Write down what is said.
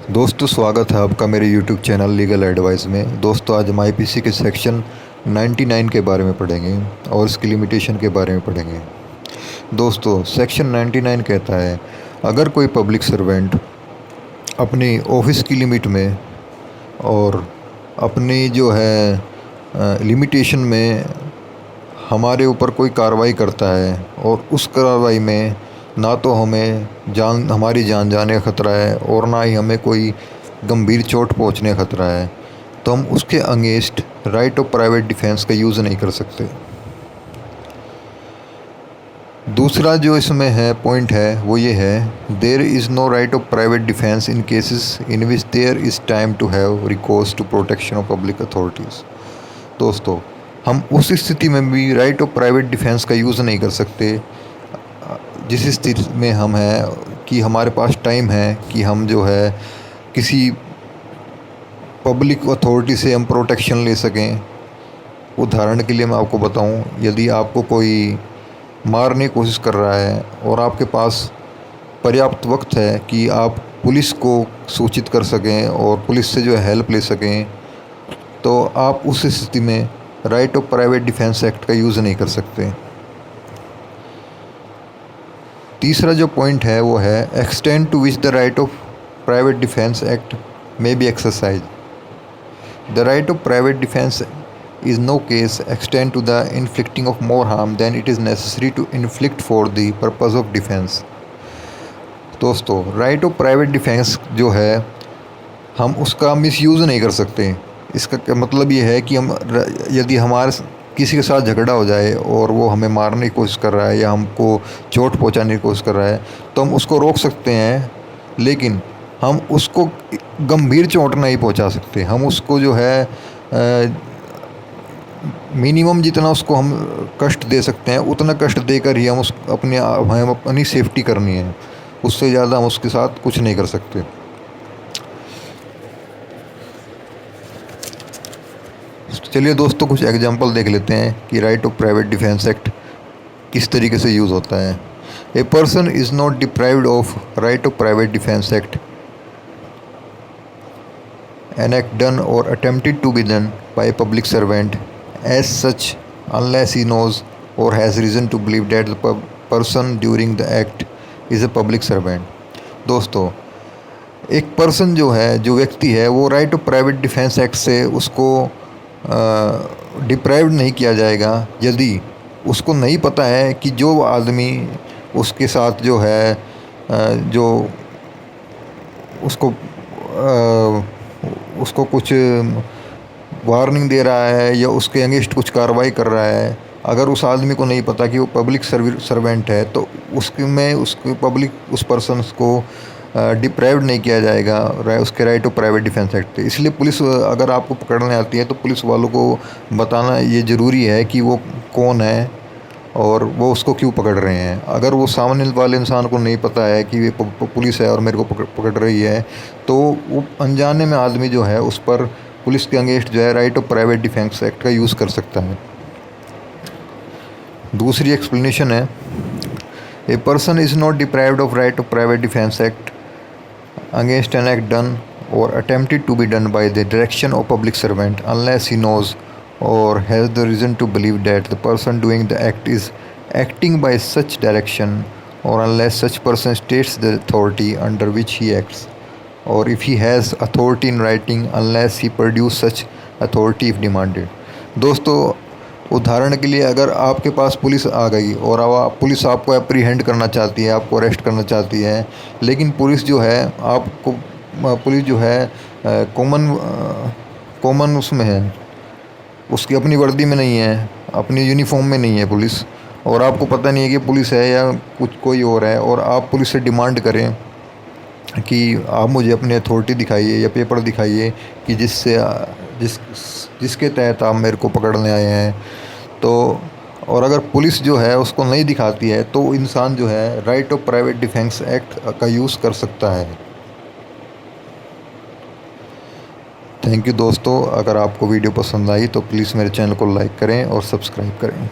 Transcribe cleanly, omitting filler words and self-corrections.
दोस्तों, स्वागत है आपका मेरे YouTube चैनल लीगल एडवाइस में। दोस्तों, आज हम आईपीसी के सेक्शन 99 के बारे में पढ़ेंगे और इसकी लिमिटेशन के बारे में पढ़ेंगे। दोस्तों, सेक्शन 99 कहता है, अगर कोई पब्लिक सर्वेंट अपनी ऑफिस की लिमिट में और अपनी जो है लिमिटेशन में हमारे ऊपर कोई कार्रवाई करता है और उस कार्रवाई में ना तो हमें हमारी जान जाने का ख़तरा है और ना ही हमें कोई गंभीर चोट पहुंचने का ख़तरा है, तो हम उसके against right of private defence का यूज़ नहीं कर सकते। दूसरा जो इसमें है पॉइंट है वो ये है, there is no right of private defence in cases in which there is time to have recourse to protection of public authorities. दोस्तों, हम उस स्थिति में भी राइट ऑफ प्राइवेट डिफेंस का यूज़ नहीं कर सकते जिस स्थिति में हम हैं कि हमारे पास टाइम है कि हम जो है किसी पब्लिक अथॉरिटी से हम प्रोटेक्शन ले सकें। उदाहरण के लिए मैं आपको बताऊं, यदि आपको कोई मारने की कोशिश कर रहा है और आपके पास पर्याप्त वक्त है कि आप पुलिस को सूचित कर सकें और पुलिस से जो है हेल्प ले सकें, तो आप उस स्थिति में right of private defence act का यूज़ नहीं कर सकते। तीसरा जो पॉइंट है वो है, extend to which the right of private defence act may be exercise. The right of private defence is no case extend to the inflicting of more harm than it is necessary to inflict for the purpose of defense। दोस्तों, right of private defence जो है हम उसका misuse नहीं कर सकते। इसका मतलब ये है कि हम यदि हमारे किसी के साथ झगड़ा हो जाए और वो हमें मारने की कोशिश कर रहा है या हमको चोट पहुंचाने की कोशिश कर रहा है, तो हम उसको रोक सकते हैं, लेकिन हम उसको गंभीर चोट नहीं पहुंचा सकते। हम उसको जो है मिनिमम जितना उसको हम कष्ट दे सकते हैं उतना कष्ट देकर ही हम हमें अपनी सेफ्टी करनी है। उससे ज़्यादा हम उसके साथ कुछ नहीं कर सकते। चलिए दोस्तों, कुछ एग्जांपल देख लेते हैं कि right of private defence act किस तरीके से यूज़ होता है। A person is not deprived of right of private defence act an act done और attempted to be done by public servant as such unless he knows or has reason to believe that the person during the act is a public servant। दोस्तों, एक person जो व्यक्ति है वो right of private defence act से उसको deprived नहीं किया जाएगा यदि उसको नहीं पता है कि जो आदमी उसके साथ जो है जो उसको कुछ वार्निंग दे रहा है या उसके अगेंस्ट कुछ कार्रवाई कर रहा है, अगर उस आदमी को नहीं पता कि वो पब्लिक सर्वेंट है, तो उस पर्सन को डिप्राइव्ड नहीं किया जाएगा उसके right of private defence act. इसलिए पुलिस अगर आपको पकड़ने आती है तो पुलिस वालों को बताना ये ज़रूरी है कि वो कौन है और वो उसको क्यों पकड़ रहे हैं। अगर वो सामने वाले इंसान को नहीं पता है कि ये पुलिस है और मेरे को पकड़ रही है, तो वो अनजाने में आदमी जो है उस पर पुलिस के अगेंस्ट जो है right of private defence act का यूज़ कर सकता है। दूसरी एक्सप्लेनेशन है, a person is not deprived of right of private defence act against an act done और attempted to be done by the direction of public servant unless he knows और has the reason to believe that the person doing the act is acting by such direction और unless such person states the authority under which he acts और if he has authority in writing unless he produce such authority if demanded. दोस्तों, उदाहरण के लिए अगर आपके पास police आ गई और पुलिस आपको अप्रीहेंड करना चाहती है, आपको अरेस्ट करना चाहती है, लेकिन पुलिस जो है कॉमन उसमें है, उसकी अपनी वर्दी में नहीं है, अपनी यूनिफॉर्म में नहीं है पुलिस, और आपको पता नहीं है कि पुलिस है या कुछ कोई और है, और आप पुलिस से डिमांड करें कि आप मुझे अपनी अथॉरिटी दिखाइए या पेपर दिखाइए कि जिसके तहत आप मेरे को पकड़ने आए हैं, तो और अगर पुलिस जो है उसको नहीं दिखाती है तो इंसान जो है right of private defence act का यूज़ कर सकता है। थैंक यू दोस्तों, अगर आपको वीडियो पसंद आई तो प्लीज़ मेरे चैनल को लाइक करें और सब्सक्राइब करें।